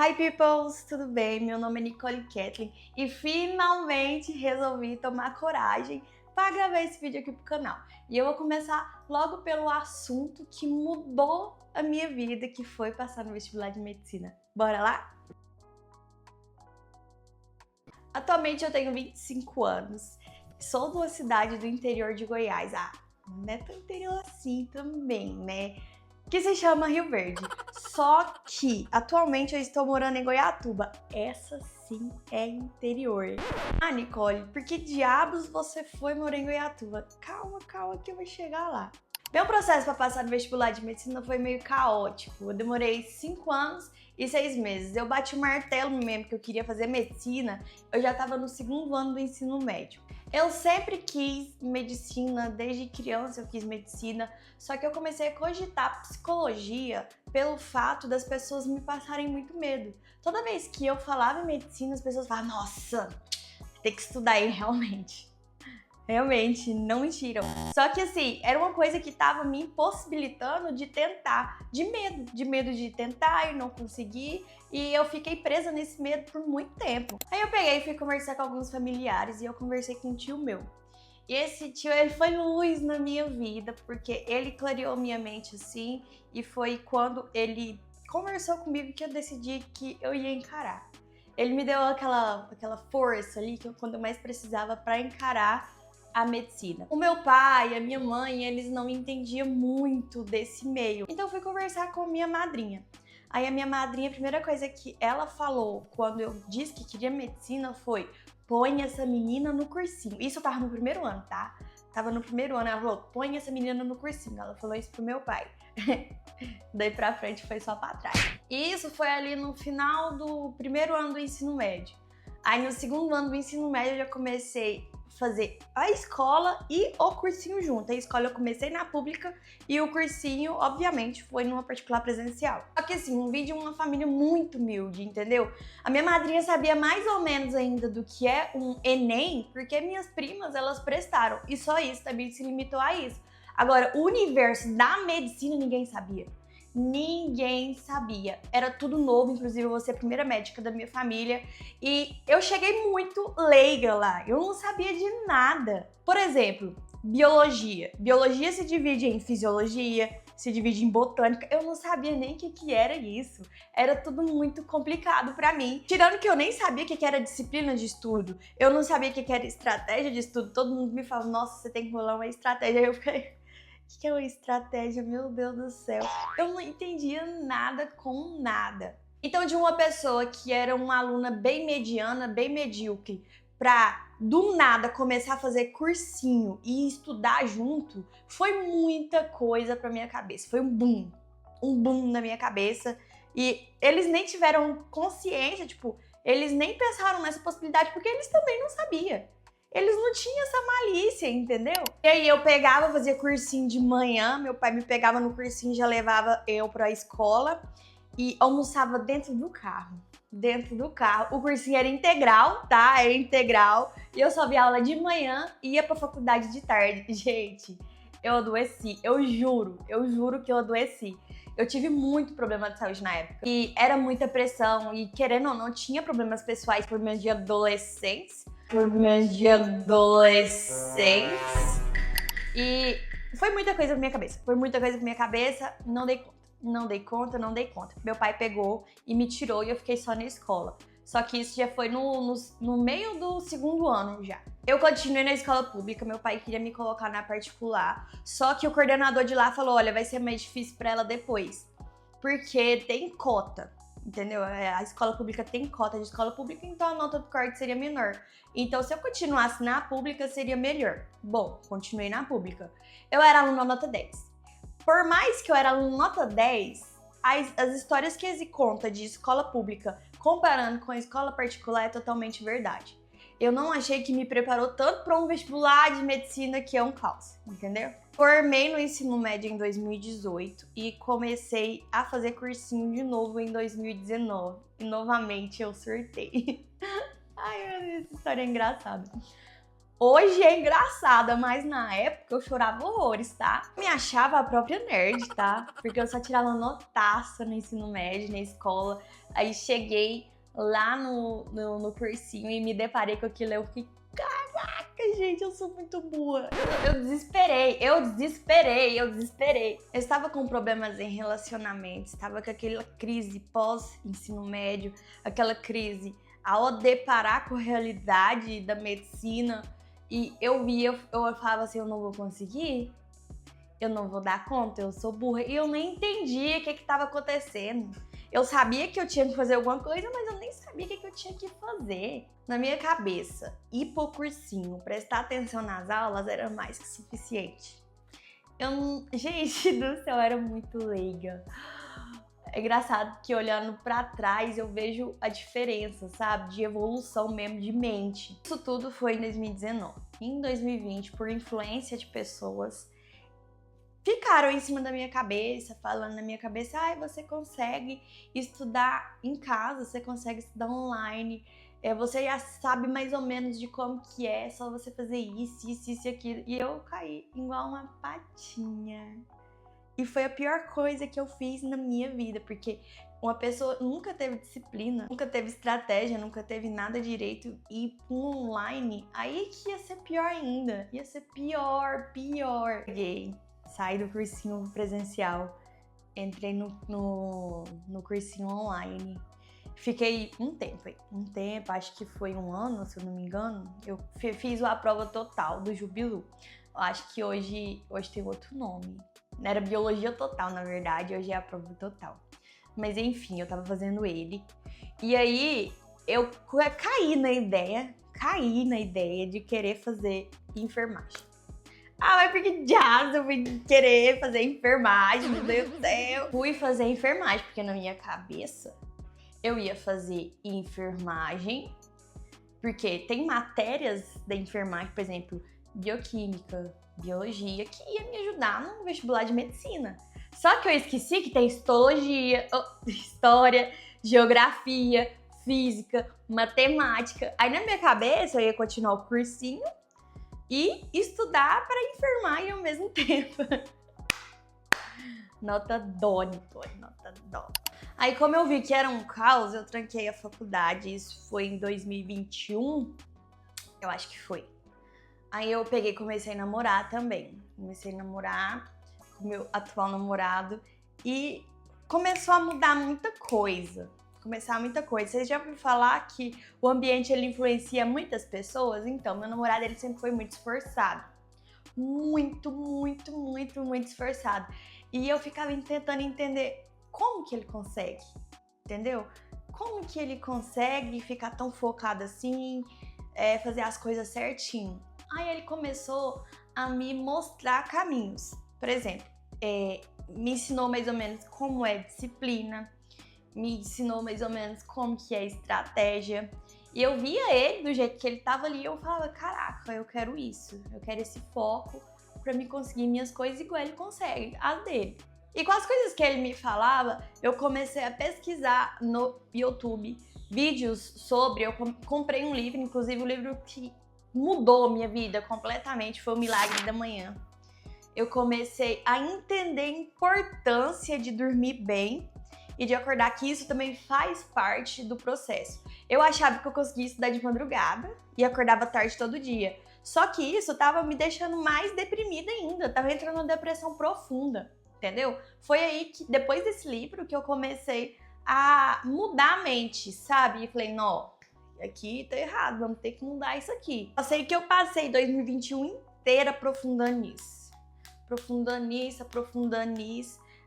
Hi peoples, tudo bem? Meu nome é Nicole Kathleen e finalmente resolvi tomar coragem para gravar esse vídeo aqui pro canal. E eu vou começar logo pelo assunto que mudou a minha vida, que foi passar no vestibular de medicina. Bora lá? Atualmente eu tenho 25 anos, sou de uma cidade do interior de Goiás. Não é tão interior assim também, né? Que se chama Rio Verde. Só que atualmente eu estou morando em Goiatuba. Essa sim é interior. Nicole, por que diabos você foi morar em Goiatuba? Calma que eu vou chegar lá. Meu processo para passar no vestibular de medicina foi meio caótico. Eu demorei 5 anos e 6 meses. Eu bati o martelo mesmo que eu queria fazer medicina. Eu já estava no segundo ano do ensino médio. Eu sempre quis medicina, desde criança eu quis medicina, só que eu comecei a cogitar psicologia pelo fato das pessoas me passarem muito medo. Toda vez que eu falava em medicina, as pessoas falavam, nossa, tem que estudar aí realmente. Realmente, não mentiram. Só que assim, era uma coisa que tava me impossibilitando de tentar, de medo de tentar e não conseguir. E eu fiquei presa nesse medo por muito tempo. Aí eu peguei e fui conversar com alguns familiares e eu conversei com um tio meu. E esse tio, ele foi luz na minha vida, porque ele clareou minha mente assim, e foi quando ele conversou comigo que eu decidi que eu ia encarar. Ele me deu aquela força ali, que quando eu mais precisava para encarar a medicina. O meu pai e a minha mãe, eles não entendiam muito desse meio. Então eu fui conversar com a minha madrinha. Aí a minha madrinha, a primeira coisa que ela falou quando eu disse que queria medicina foi: põe essa menina no cursinho. Isso eu tava no primeiro ano, tá? Tava no primeiro ano, ela falou: põe essa menina no cursinho. Ela falou isso pro meu pai. Daí pra frente foi só pra trás. E isso foi ali no final do primeiro ano do ensino médio. Aí no segundo ano do ensino médio eu já comecei a fazer a escola e o cursinho junto. A escola eu comecei na pública e o cursinho, obviamente, foi numa particular presencial. Só que assim, um vídeo de uma família muito humilde, entendeu? A minha madrinha sabia mais ou menos ainda do que é um Enem, porque minhas primas, elas prestaram. E só isso também se limitou a isso. Agora, o universo da medicina ninguém sabia. Ninguém sabia. Era tudo novo, inclusive eu vou ser a primeira médica da minha família. E eu cheguei muito leiga lá. Eu não sabia de nada. Por exemplo, biologia. Biologia se divide em fisiologia, se divide em botânica. Eu não sabia nem o que era isso. Era tudo muito complicado pra mim. Tirando que eu nem sabia o que era disciplina de estudo. Eu não sabia o que era estratégia de estudo. Todo mundo me fala, nossa, você tem que rolar uma estratégia. Aí eu fiquei... O que é uma estratégia? Meu Deus do céu. Eu não entendia nada com nada. Então, de uma pessoa que era uma aluna bem mediana, bem medíocre, pra do nada começar a fazer cursinho e estudar junto, foi muita coisa pra minha cabeça. Foi um boom na minha cabeça. E eles nem tiveram consciência, tipo, eles nem pensaram nessa possibilidade, porque eles também não sabiam. Eles não tinham essa malícia, entendeu? E aí eu pegava, fazia cursinho de manhã, meu pai me pegava no cursinho, já levava eu pra escola e almoçava dentro do carro. Dentro do carro. O cursinho era integral, tá? Era integral. E eu só via aula de manhã e ia pra faculdade de tarde. Gente, eu adoeci. Eu juro que eu adoeci. Eu tive muito problema de saúde na época. E era muita pressão. E querendo ou não, tinha problemas pessoais, problemas de adolescentes. E foi muita coisa na minha cabeça. Não dei conta. Meu pai pegou e me tirou e eu fiquei só na escola. Só que isso já foi no meio do segundo ano já. Eu continuei na escola pública, meu pai queria me colocar na particular. Só que o coordenador de lá falou, olha, vai ser mais difícil pra ela depois. Porque tem cota. Entendeu? A escola pública tem cota de escola pública, então a nota do corte seria menor. Então, se eu continuasse na pública, seria melhor. Bom, continuei na pública. Eu era aluna nota 10. Por mais que eu era aluna nota 10, as histórias que ele conta de escola pública comparando com a escola particular é totalmente verdade. Eu não achei que me preparou tanto para um vestibular de medicina que é um caos, entendeu? Formei no ensino médio em 2018 e comecei a fazer cursinho de novo em 2019. E novamente eu surtei. Ai, meu Deus, essa história é engraçada. Hoje é engraçada, mas na época eu chorava horrores, tá? Me achava a própria nerd, tá? Porque eu só tirava notaça no ensino médio, na escola. Aí cheguei lá no cursinho e me deparei com aquilo. Eu fiquei, caraca, gente, eu sou muito burra. Eu desesperei. Eu estava com problemas em relacionamentos, estava com aquela crise pós-ensino médio, aquela crise ao deparar com a realidade da medicina. E eu falava assim, eu não vou conseguir, eu não vou dar conta, eu sou burra. E eu nem entendia o que estava acontecendo. Eu sabia que eu tinha que fazer alguma coisa, mas eu nem sabia o que eu tinha que fazer. Na minha cabeça, ir pro cursinho, prestar atenção nas aulas era mais que suficiente. Gente do céu, eu era muito leiga. É engraçado que olhando pra trás eu vejo a diferença, sabe? De evolução mesmo, de mente. Isso tudo foi em 2019. Em 2020, por influência de pessoas, ficaram em cima da minha cabeça, falando na minha cabeça, você consegue estudar em casa, você consegue estudar online, você já sabe mais ou menos de como que é, só você fazer isso e aquilo. E eu caí igual uma patinha. E foi a pior coisa que eu fiz na minha vida, porque uma pessoa nunca teve disciplina, nunca teve estratégia, nunca teve nada direito, e com online, aí que ia ser pior ainda, ia ser pior. Peguei, saí do cursinho presencial, entrei no cursinho online, fiquei um tempo, acho que foi 1 ano, se eu não me engano, eu fiz a prova total do Jubilu. Eu acho que hoje tem outro nome. Era biologia total, na verdade, hoje é a prova total. Mas enfim, eu tava fazendo ele. E aí, eu caí na ideia de querer fazer enfermagem. Mas por que diabos eu fui querer fazer enfermagem, meu Deus do céu? Fui fazer enfermagem, porque na minha cabeça, eu ia fazer enfermagem, porque tem matérias da enfermagem, por exemplo, bioquímica, biologia, que ia me ajudar no vestibular de medicina. Só que eu esqueci que tem história, geografia, física, matemática. Aí na minha cabeça eu ia continuar o cursinho e estudar para enfermagem ao mesmo tempo. Nota dó. Aí como eu vi que era um caos, eu tranquei a faculdade. Isso foi em 2021, eu acho que foi. Aí eu peguei e comecei a namorar também. Comecei a namorar com o meu atual namorado e começou a mudar muita coisa. Vocês já ouviram falar que o ambiente ele influencia muitas pessoas? Então, meu namorado ele sempre foi muito esforçado. Muito esforçado. E eu ficava tentando entender como que ele consegue, entendeu? Como que ele consegue ficar tão focado assim, fazer as coisas certinho. Aí ele começou a me mostrar caminhos. Por exemplo, me ensinou mais ou menos como é disciplina, me ensinou mais ou menos como que é estratégia. E eu via ele do jeito que ele tava ali e eu falava, caraca, eu quero isso. Eu quero esse foco pra me conseguir minhas coisas igual ele consegue, as dele. E com as coisas que ele me falava, eu comecei a pesquisar no YouTube vídeos sobre... Eu comprei um livro, inclusive o livro que mudou minha vida completamente foi O Milagre da Manhã. Eu comecei a entender a importância de dormir bem e de acordar, que isso também faz parte do processo. Eu achava que eu conseguia estudar de madrugada e acordava tarde todo dia. Só que isso tava me deixando mais deprimida ainda, tava entrando numa depressão profunda, entendeu? Foi aí que, depois desse livro, que eu comecei a mudar a mente, sabe? E falei, não, aqui tá errado, vamos ter que mudar isso aqui. Eu sei que eu passei 2021 inteira aprofundando nisso.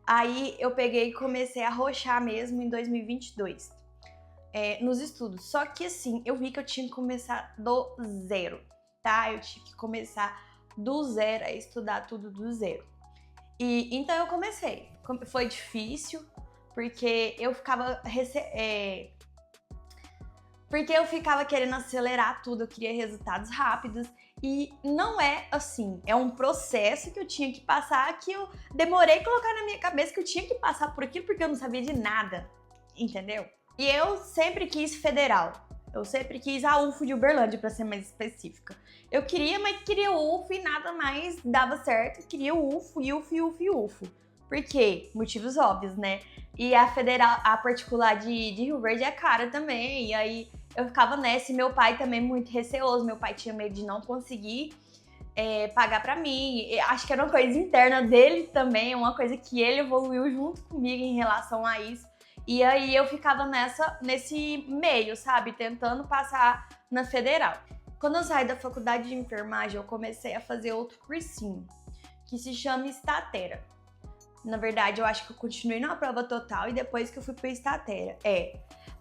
Aí eu peguei e comecei a arrochar mesmo em 2022, nos estudos. Só que assim, eu vi que eu tinha que começar do zero, tá? Eu tive que começar do zero, a estudar tudo do zero. E então eu comecei. Foi difícil, porque eu ficava querendo acelerar tudo, eu queria resultados rápidos. E não é assim, é um processo que eu tinha que passar, que eu demorei a colocar na minha cabeça que eu tinha que passar por aquilo, porque eu não sabia de nada, entendeu? E eu sempre quis federal. Eu sempre quis a UFO de Uberlândia, pra ser mais específica. Eu queria, mas queria o UFO e nada mais dava certo. Queria o UFO, UFO. Por quê? Motivos óbvios, né? E a federal, a particular de Rio Verde é cara também. E aí eu ficava nessa e meu pai também muito receoso. Meu pai tinha medo de não conseguir pagar pra mim. Acho que era uma coisa interna dele também, uma coisa que ele evoluiu junto comigo em relação a isso. E aí eu ficava nesse meio, sabe? Tentando passar na federal. Quando eu saí da faculdade de enfermagem, eu comecei a fazer outro cursinho, que se chama Estatera. Na verdade, eu acho que eu continuei na prova total e depois que eu fui pra Estatera.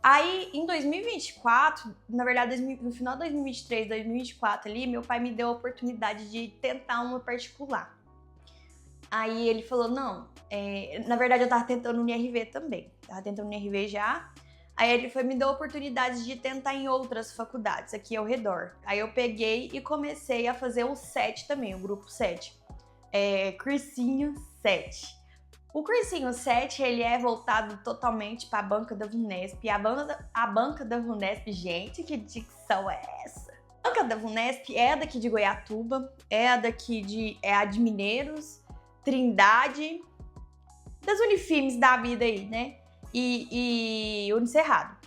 Aí, em 2024, na verdade, no final de 2023, 2024 ali, meu pai me deu a oportunidade de tentar uma particular. Aí ele falou, não, na verdade eu tava tentando no IRV também, tava tentando no IRV já. Aí ele me deu a oportunidade de tentar em outras faculdades aqui ao redor. Aí eu peguei e comecei a fazer o 7 também, o grupo 7. Cursinho 7. O cursinho 7, ele é voltado totalmente para a banca da VUNESP. A banca da VUNESP, gente, que dicção é essa? A banca da VUNESP é daqui de Goiatuba, é a de Mineiros, Trindade, das Unifems da vida aí, né? E Unicerrado.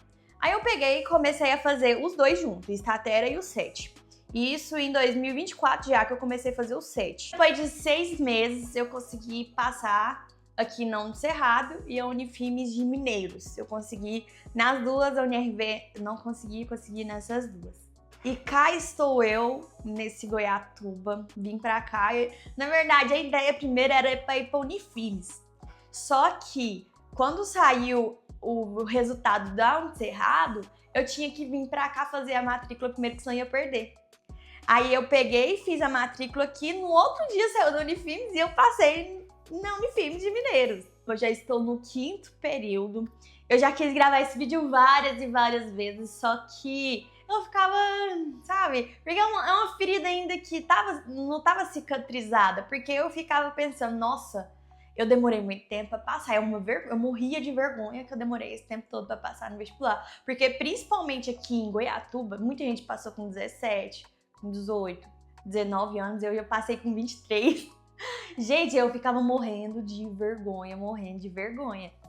Aí eu peguei e comecei a fazer os dois juntos, o Estatera e o 7. Isso em 2024 já que eu comecei a fazer o 7. Depois de 6 meses eu consegui passar aqui na Unicerrado e a Unifems de Mineiros. Eu consegui nas duas, a UniRV não consegui nessas duas. E cá estou eu, nesse Goiatuba, vim pra cá. Na verdade, a ideia primeiro era pra ir pra Unifems. Só que, quando saiu o resultado da Unicerrado, eu tinha que vir pra cá fazer a matrícula primeiro, que senão ia perder. Aí eu peguei e fiz a matrícula aqui, no outro dia saiu da Unifems e eu passei na Unifems de Mineiros. Eu já estou no 5º período. Eu já quis gravar esse vídeo várias e várias vezes, só que eu ficava, sabe? Porque é uma ferida ainda que não tava cicatrizada, porque eu ficava pensando, nossa, eu demorei muito tempo pra passar. Eu morria de vergonha que eu demorei esse tempo todo pra passar no vestibular. Porque principalmente aqui em Goiatuba, muita gente passou com 17, com 18, 19 anos, eu já passei com 23. Gente, eu ficava morrendo de vergonha.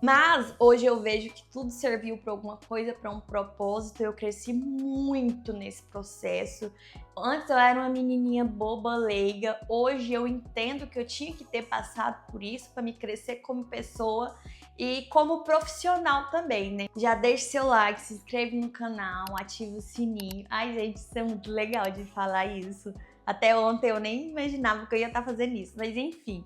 Mas hoje eu vejo que tudo serviu para alguma coisa, para um propósito. Eu cresci muito nesse processo. Antes eu era uma menininha boba, leiga. Hoje eu entendo que eu tinha que ter passado por isso para me crescer como pessoa e como profissional também, né? Já deixe seu like, se inscreve no canal, ativa o sininho. Ai, gente, isso é muito legal de falar isso. Até ontem eu nem imaginava que eu ia estar fazendo isso, mas enfim.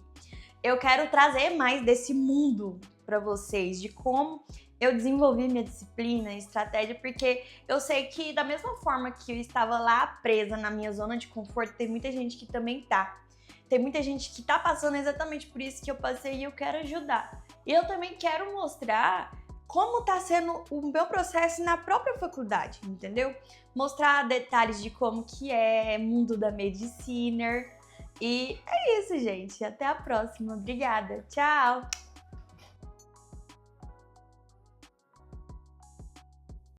Eu quero trazer mais desse mundo para vocês, de como eu desenvolvi minha disciplina e estratégia, porque eu sei que da mesma forma que eu estava lá presa na minha zona de conforto, tem muita gente que também tá. Tem muita gente que tá passando exatamente por isso que eu passei e eu quero ajudar. E eu também quero mostrar como tá sendo o meu processo na própria faculdade, entendeu? Mostrar detalhes de como que é mundo da medicina. E é isso, gente. Até a próxima. Obrigada. Tchau!